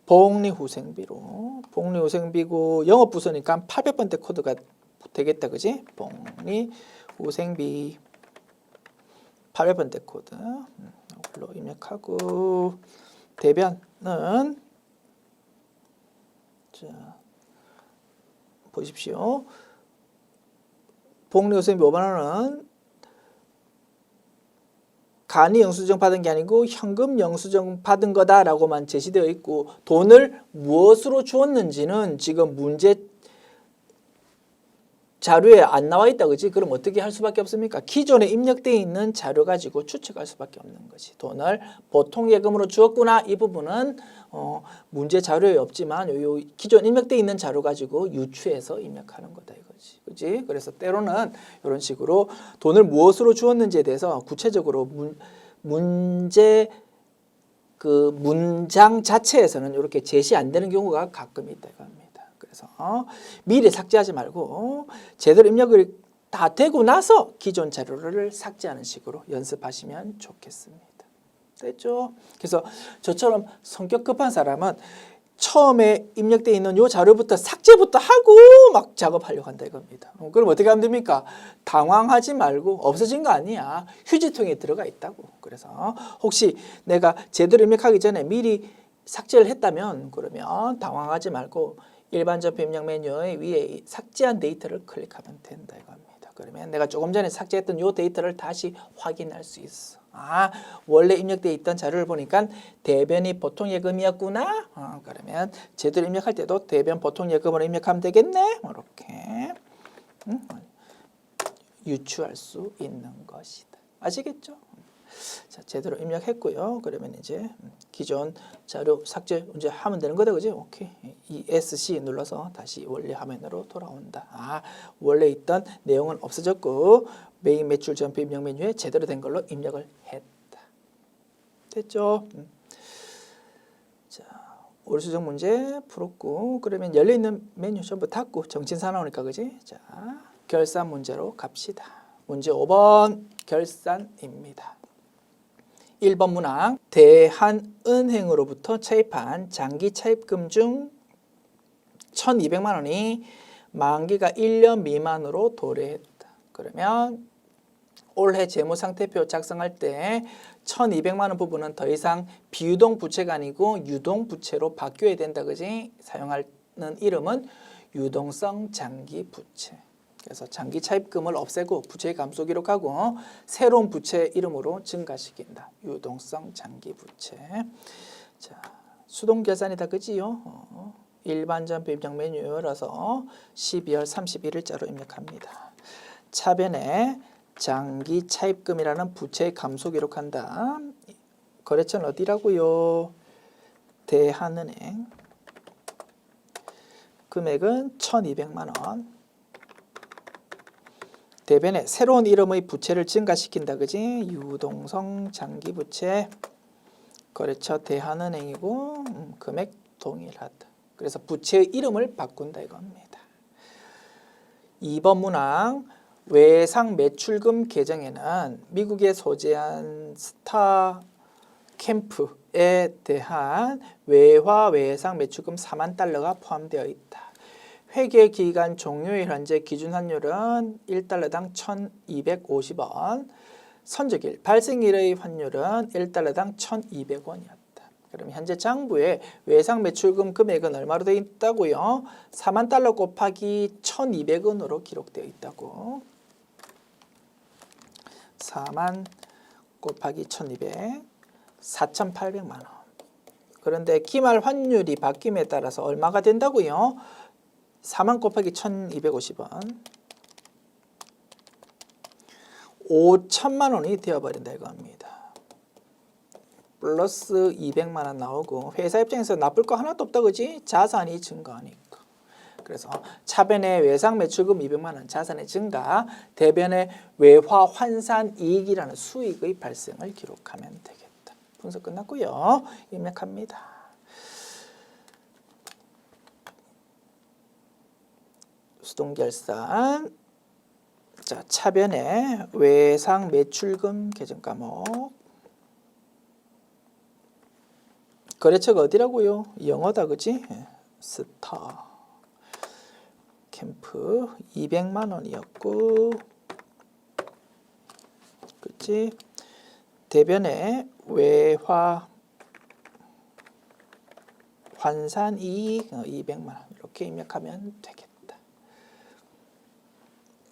복리후생비로. 복리후생비고 영업부서니까 800번대 코드가 되겠다. 그지? 복리후생비 800번대 코드. 이걸로 입력하고 대변은 자, 보십시오. 복리후생비 5만원은 간이 영수증 받은 게 아니고 현금 영수증 받은 거다라고만 제시되어 있고 돈을 무엇으로 주었는지는 지금 문제 자료에 안 나와 있다. 그지? 그럼 어떻게 할 수밖에 없습니까? 기존에 입력되어 있는 자료 가지고 추측할 수밖에 없는 거지. 돈을 보통 예금으로 주었구나. 이 부분은 문제 자료에 없지만 요 기존 입력되어 있는 자료 가지고 유추해서 입력하는 거다 이거지. 그지? 그래서 때로는 이런 식으로 돈을 무엇으로 주었는지에 대해서 구체적으로 문제 그 문장 자체에서는 이렇게 제시 안 되는 경우가 가끔 있다 이겁니다. 그래서 미리 삭제하지 말고 제대로 입력을 다 되고 나서 기존 자료를 삭제하는 식으로 연습하시면 좋겠습니다. 됐죠? 그래서 저처럼 성격 급한 사람은 처음에 입력되어 있는 요 자료부터 삭제부터 하고 막 작업하려고 한다 이겁니다. 그럼 어떻게 하면 됩니까? 당황하지 말고 없어진 거 아니야. 휴지통에 들어가 있다고. 그래서 혹시 내가 제대로 입력하기 전에 미리 삭제를 했다면 그러면 당황하지 말고 일반 점표 입력 메뉴의 위에 삭제한 데이터를 클릭하면 된다 이겁니다. 그러면 내가 조금 전에 삭제했던 요 데이터를 다시 확인할 수 있어. 아, 원래 입력되어 있던 자료를 보니까 대변이 보통 예금이었구나. 그러면 제대로 입력할 때도 대변 보통 예금으로 입력하면 되겠네. 이렇게 유추할 수 있는 것이다. 아시겠죠? 자, 제대로 입력했고요. 그러면 이제 기존 자료 삭제 이제 하면 되는 거다, 그지? 오케이. ESC 눌러서 다시 원래 화면으로 돌아온다. 아, 원래 있던 내용은 없어졌고 메인 매출 점표 입력 메뉴에 제대로 된 걸로 입력을 했다. 됐죠? 자, 월수정 문제 풀었고 그러면 열려 있는 메뉴 전부 닫고 정신사 나오니까, 그지? 자, 결산 문제로 갑시다. 문제 5번 결산입니다. 1번 문항 대한은행으로부터 차입한 장기 차입금 중 1,200만 원이 만기가 1년 미만으로 도래했다. 그러면 올해 재무상태표 작성할 때 1,200만 원 부분은 더 이상 비유동 부채가 아니고 유동 부채로 바뀌어야 된다. 그지? 사용하는 이름은 유동성 장기 부채. 그래서 장기 차입금을 없애고 부채 감소 기록하고 새로운 부채 이름으로 증가시킨다. 유동성 장기 부채. 자, 수동 계산이다. 그지요? 일반 점표 입력 메뉴 열어서 12월 31일자로 입력합니다. 차변에 장기 차입금이라는 부채 감소 기록한다. 거래처는 어디라고요? 대한은행. 금액은 1,200만 원. 대변에 새로운 이름의 부채를 증가시킨다. 그지? 유동성 장기 부채. 거래처 대한은행이고 금액 동일하다. 그래서 부채의 이름을 바꾼다 이겁니다. 2번 문항 외상 매출금 계정에는 미국에 소재한 스타 캠프에 대한 외화 외상 매출금 4만 달러가 포함되어 있다. 회계 기간 종료일 현재 기준 환율은 1달러당 1,250원, 선적일 발생일의 환율은 1달러당 1,200원이었다. 그럼 현재 장부에 외상 매출금 금액은 얼마로 되어 있다고요? 4만 달러 곱하기 1,200원으로 기록되어 있다고. 4만 곱하기 1,200, 4,800만 원. 그런데 기말 환율이 바뀜에 따라서 얼마가 된다고요? 4만 곱하기 1,250원 5천만 원이 되어버린다 이겁니다. 플러스 200만 원 나오고 회사 입장에서 나쁠 거 하나도 없다. 그지? 자산이 증가하니까. 그래서 차변의 외상 매출금 200만 원 자산의 증가, 대변의 외화 환산 이익이라는 수익의 발생을 기록하면 되겠다. 분석 끝났고요. 입력합니다. 수동결산 자, 차변에 외상 매출금 계정 과목. 거래처가 어디라고요? 영어다, 그지? 스타. 캠프 200만 원이었고, 그치? 대변에 외화 환산 이익 200만 원 이렇게 입력하면 되겠다.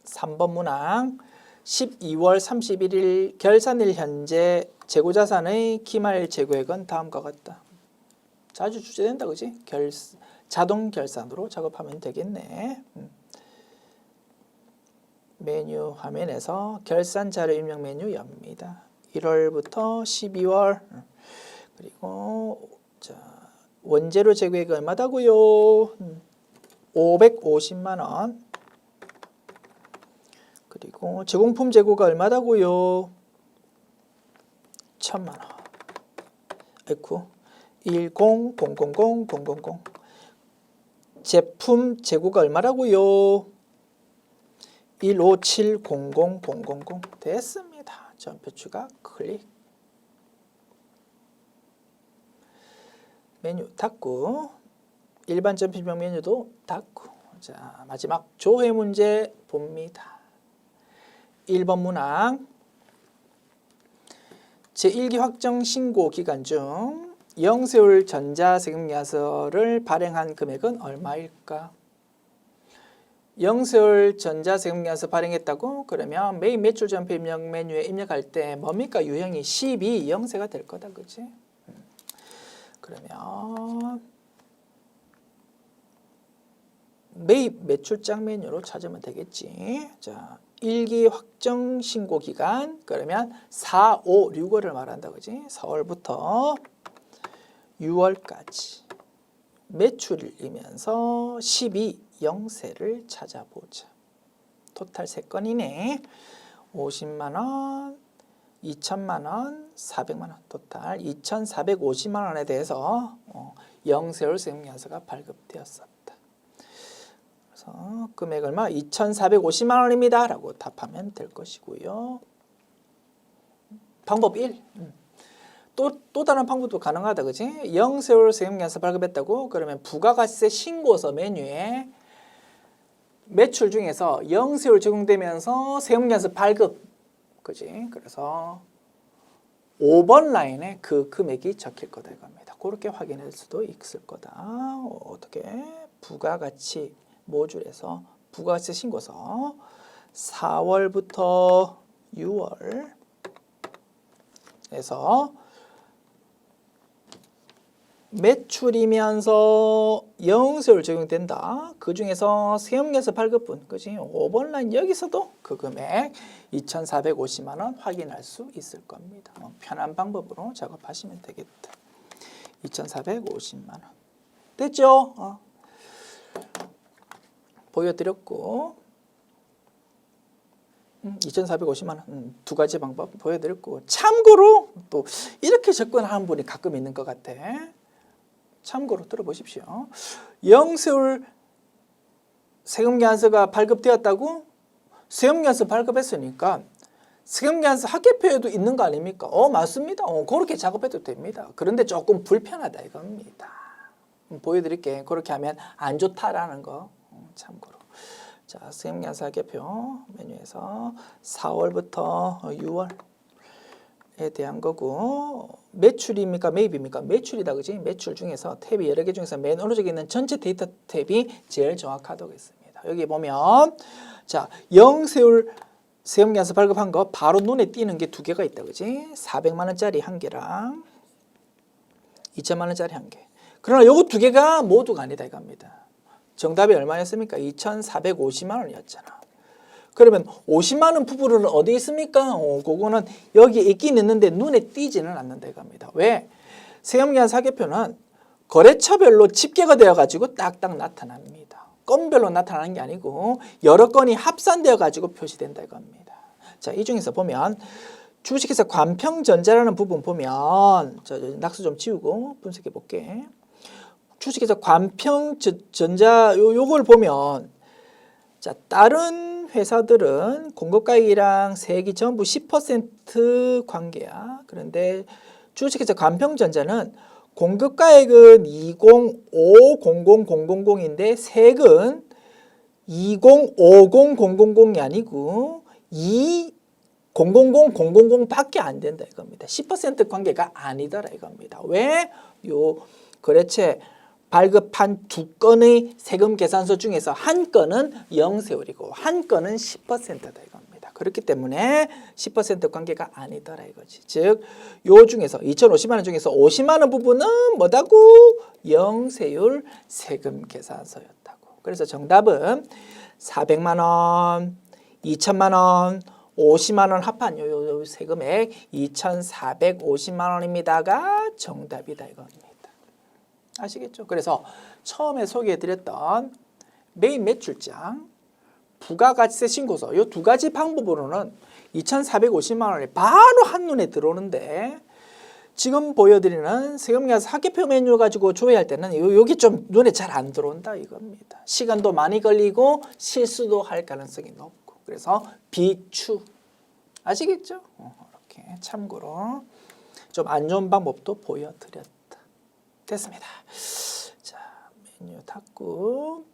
3번 문항 12월 31일 결산일 현재 재고자산의 기말 재고액은 다음과 같다. 자주 출제된다, 그지? 자동 결산으로 작업하면 되겠네. 메뉴 화면에서 결산 자료 입력 메뉴 엽니다. 1월부터 12월 그리고 자, 원재료 재고액 얼마다고요? 550만 원. 그리고 제공품 재고가 얼마다고요? 1000만 원. 아이쿠. 1000000. 제품 재고가 얼마라고요? 1570000. 됐습니다. 전표 추가 클릭. 메뉴 닫고, 일반 전표 입력 메뉴도 닫고. 자, 마지막 조회 문제 봅니다. 1번 문항 제1기 확정 신고 기간 중 영세율 전자세금계약서를 발행한 금액은 얼마일까? 영세율 전자세금계약서 발행했다고? 그러면 매입 매출 전표 입력 메뉴에 입력할 때 뭡니까? 유형이 12 영세가 될 거다, 그치? 그러면 매입 매출장 메뉴로 찾으면 되겠지. 자, 1기 확정 신고 기간 그러면 4, 5, 6월을 말한다, 그지? 4월부터 6월까지 매출이면서 12 영세를 찾아보자. 토탈 3건이네. 50만 원, 2천만 원, 400만 원. 토탈 2,450만 원에 대해서 영세율 세금계약서가 발급되었었다. 그래서 금액 얼마? 2,450만 원입니다. 라고 답하면 될 것이고요. 방법 1. 또 다른 방법도 가능하다, 그지? 영세율 세금계약서 발급했다고? 그러면 부가가치세 신고서 메뉴에 매출 중에서 영세율 적용되면서 세금계약서 발급, 그지? 그래서 5번 라인에 그 금액이 적힐 거다 이겁니다. 그렇게 확인할 수도 있을 거다. 어떻게? 부가가치 모듈에서 부가가치세 신고서 4월부터 6월에서 매출이면서 영세율 적용된다. 그 중에서 세금계약서 발급분, 그지? 5번 라인 여기서도 그 금액 2,450만 원 확인할 수 있을 겁니다. 편한 방법으로 작업하시면 되겠다. 2,450만 원. 됐죠? 보여드렸고 2,450만 원 두 가지 방법 보여드렸고, 참고로 또 이렇게 접근하는 분이 가끔 있는 것 같아. 참고로 들어보십시오. 영세율 세금계약서가 발급되었다고? 세금계약서 발급했으니까 세금계약서 합계표에도 있는 거 아닙니까? 맞습니다. 그렇게 작업해도 됩니다. 그런데 조금 불편하다 이겁니다. 보여드릴게. 그렇게 하면 안 좋다라는 거 참고로. 자, 세금계약서 합계표 메뉴에서 4월부터 6월에 대한 거고, 매출입니까? 매입입니까? 매출이다, 그지? 매출 중에서 탭이 여러 개 중에서 맨 오른쪽에 있는 전체 데이터 탭이 제일 정확하다고 했습니다. 여기 보면 자, 영세율 세금계약서 발급한 거 바로 눈에 띄는 게 두 개가 있다, 그지? 400만 원짜리 한 개랑 2천만 원짜리 한 개. 그러나 요거 두 개가 모두가 아니다 이겁니다. 정답이 얼마였습니까? 2,450만 원이었잖아. 그러면 50만 원 부분은 어디 있습니까? 그거는 여기 있긴 있는데 눈에 띄지는 않는다 이겁니다. 왜? 세금계약서 합계표는 거래처별로 집계가 되어가지고 딱딱 나타납니다. 건별로 나타나는 게 아니고 여러 건이 합산되어 가지고 표시된다 이겁니다. 자, 이 중에서 보면 주식회사 관평전자라는 부분 보면, 자, 낙서 좀 지우고 분석해 볼게. 주식회사 관평전자 요걸 보면, 자, 다른 회사들은 공급가액이랑 세액이 전부 10% 관계야. 그런데 주식회사 간평전자는 공급가액은 2050000인데 세액은 2050000이 아니고 200000밖에 안 된다 이겁니다. 10% 관계가 아니더라 이겁니다. 왜? 요 거래처 발급한 두 건의 세금 계산서 중에서 한 건은 0세율이고 한 건은 10%다 이겁니다. 그렇기 때문에 10% 관계가 아니더라 이거지. 즉, 요 중에서 2,050만 원 중에서 50만 원 부분은 뭐다고? 0세율 세금 계산서였다고. 그래서 정답은 400만 원, 2천만 원, 50만 원 합한 요 세금액 2,450만 원입니다가 정답이다 이겁니다. 아시겠죠? 그래서 처음에 소개해드렸던 메인 매출장, 부가가치세 신고서 이 두 가지 방법으로는 2,450만 원이 바로 한눈에 들어오는데 지금 보여드리는 세금계산서 합계표 메뉴 가지고 조회할 때는 여기 좀 눈에 잘 안 들어온다 이겁니다. 시간도 많이 걸리고 실수도 할 가능성이 높고 그래서 비추 아시겠죠? 이렇게 참고로 좀 안 좋은 방법도 보여드렸다. 됐습니다. 자, 메뉴 닫고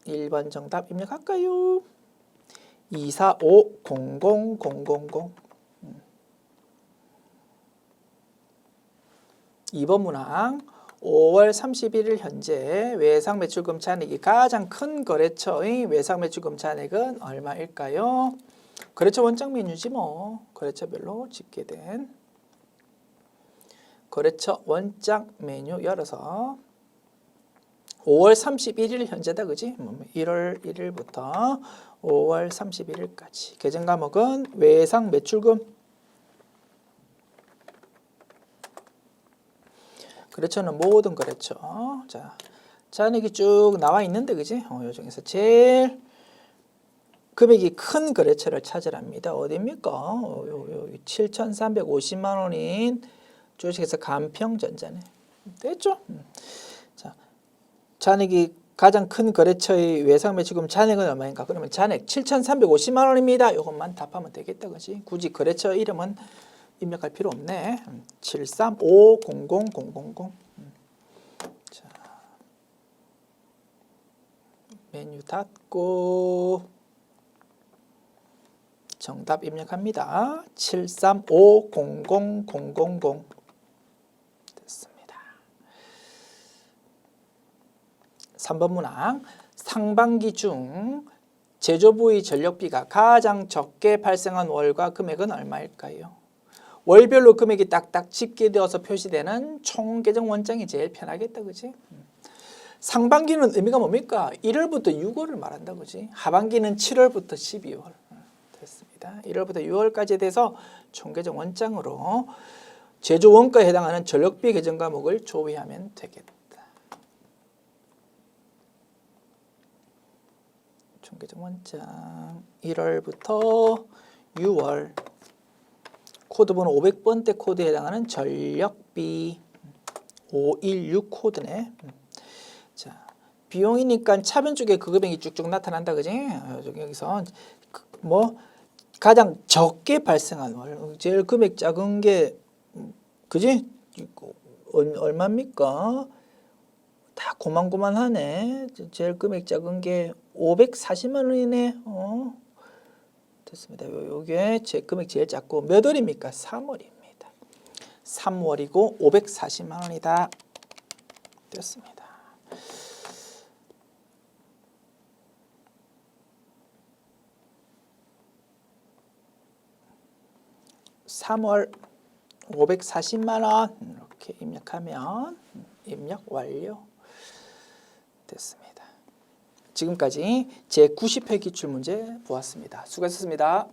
1번 정답 입력할까요? 2450000 2번 문항 5월 31일 현재 외상매출금 잔액이 가장 큰 거래처의 외상매출금 잔액은 얼마일까요? 거래처 원장 메뉴지 뭐 거래처별로 집계된 거래처 원장 메뉴 열어서 5월 31일 현재다 그지? 1월 1일부터 5월 31일까지 계정 과목은 외상 매출금 거래처는 모든 거래처. 자, 잔액이 쭉 나와 있는데 그지? 요 중에서 제일 금액이 큰 거래처를 찾으랍니다. 어디입니까? 요 7,350만 원인 주식회사 간평전자네. 됐죠? 자, 잔액이 가장 큰 거래처의 외상매출금 잔액은 얼마인가? 그러면 잔액 7,350만 원입니다. 이것만 답하면 되겠다, 그지? 굳이 거래처 이름은 입력할 필요 없네. 7350000. 자, 메뉴 닫고 정답 입력합니다. 7350000. 됐습니다. 3번 문항 상반기 중 제조부의 전력비가 가장 적게 발생한 월과 금액은 얼마일까요? 월별로 금액이 딱딱 집계되어서 표시되는 총계정 원장이 제일 편하겠다 그지? 상반기는 의미가 뭡니까? 1월부터 6월을 말한다 그지? 하반기는 7월부터 12월. 됐습니다. 1월부터 6월까지에 대해서 총계정 원장으로 제조 원가에 해당하는 전력비 계정 과목을 조회하면 되겠다. 총계정 원장 1월부터 6월 코드번호 500번대 코드에 해당하는 전력비 516 코드네. 자, 비용이니까 차변 쪽에 그 금액이 쭉쭉 나타난다 그지? 여기서 뭐 가장 적게 발생한 월 제일 금액 작은 게 그지? 얼마입니까? 다 고만고만하네. 제일 금액 작은 게 540만 원이네. 됐습니다. 요게 제 금액 제일 작고 몇 월입니까? 3월입니다. 3월이고 540만 원이다. 됐습니다. (3월) 540만 원 이렇게 입력하면 입력 완료. 됐습니다. 지금까지 제90회 기출문제 보았습니다. 수고하셨습니다.